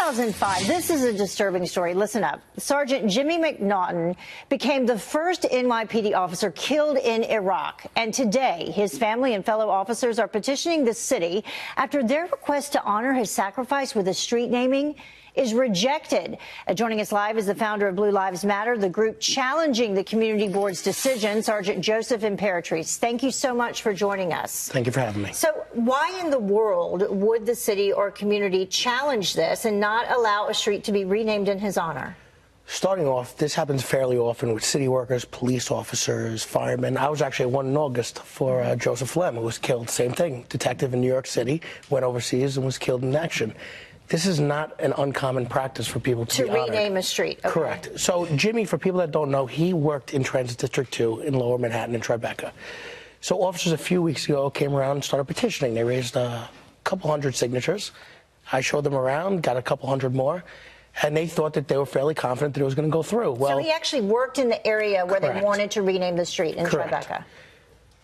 2005, this is a disturbing story. Listen up. Sergeant Jimmy McNaughton became the first NYPD officer killed in Iraq. And today, his family and fellow officers are petitioning the city after their request to honor his sacrifice with a street naming is rejected. Joining us live is the founder of Blue Lives Matter, the group challenging the community board's decision, Sergeant Joseph Imperatrice. Thank you so much for joining us. Thank you for having me. So why in the world would the city or community challenge this and not allow a street to be renamed in his honor? Starting off, this happens fairly often with city workers, police officers, firemen. I was actually at one in August for Joseph Lem, who was killed. Same thing. Detective in New York City, went overseas and was killed in action. This is not an uncommon practice for people to be honored. Rename a street. Okay. Correct. So Jimmy, for people that don't know, he worked in Transit District 2 in Lower Manhattan in Tribeca. So officers a few weeks ago came around and started petitioning. They raised a couple hundred signatures. I showed them around, got a couple hundred more, and they thought that they were fairly confident that it was going to go through. Well, so he actually worked in the area where correct. They wanted to rename the street in Correct. Tribeca.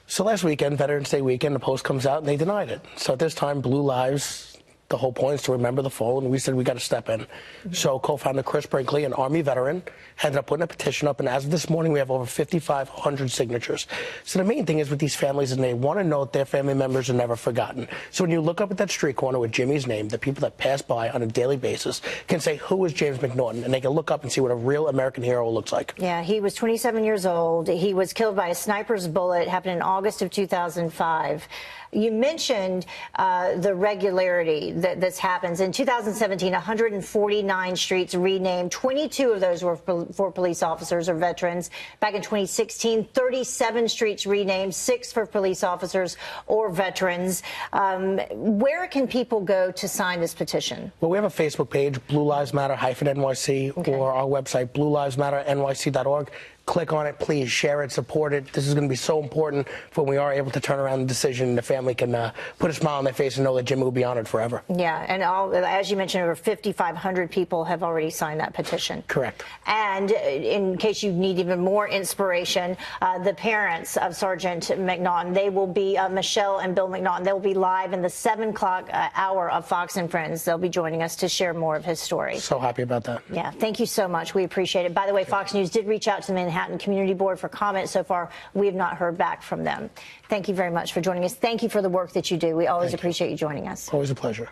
So last weekend, Veterans Day weekend, the Post comes out and they denied it. So at this time, Blue Lives, the whole point is to remember the fallen. We said we got to step in. So co-founder Chris Brinkley, an Army veteran, ended up putting a petition up, and as of this morning, we have over 5,500 signatures. So the main thing is with these families, and they want to know that their family members are never forgotten. So when you look up at that street corner with Jimmy's name, the people that pass by on a daily basis can say, who is James McNaughton? And they can look up and see what a real American hero looks like. Yeah, he was 27 years old. He was killed by a sniper's bullet. It happened in August of 2005. You mentioned the regularity that this happens. In 2017, 149 streets renamed. 22 of those were for police officers or veterans. Back in 2016, 37 streets renamed, 6 for police officers or veterans. Where can people go to sign this petition? Well, we have a Facebook page, Blue Lives Matter -NYC, okay. or our website, bluelivesmatternyc.org. Click on it, please share it, support it. This is going to be so important for when we are able to turn around the decision and the family can put a smile on their face and know that Jimmy will be honored forever. Yeah, and as you mentioned, over 5,500 people have already signed that petition. Correct. And in case you need even more inspiration, the parents of Sergeant McNaughton, they will be, Michelle and Bill McNaughton, they'll be live in the 7 o'clock hour of Fox and Friends. They'll be joining us to share more of his story. So happy about that. Yeah, thank you so much. We appreciate it. By the way, Fox News did reach out to the Manhattan Community Board for comment. So far, we have not heard back from them. Thank you very much for joining us. Thank you for the work that you do. We always appreciate you joining us. Always a pleasure.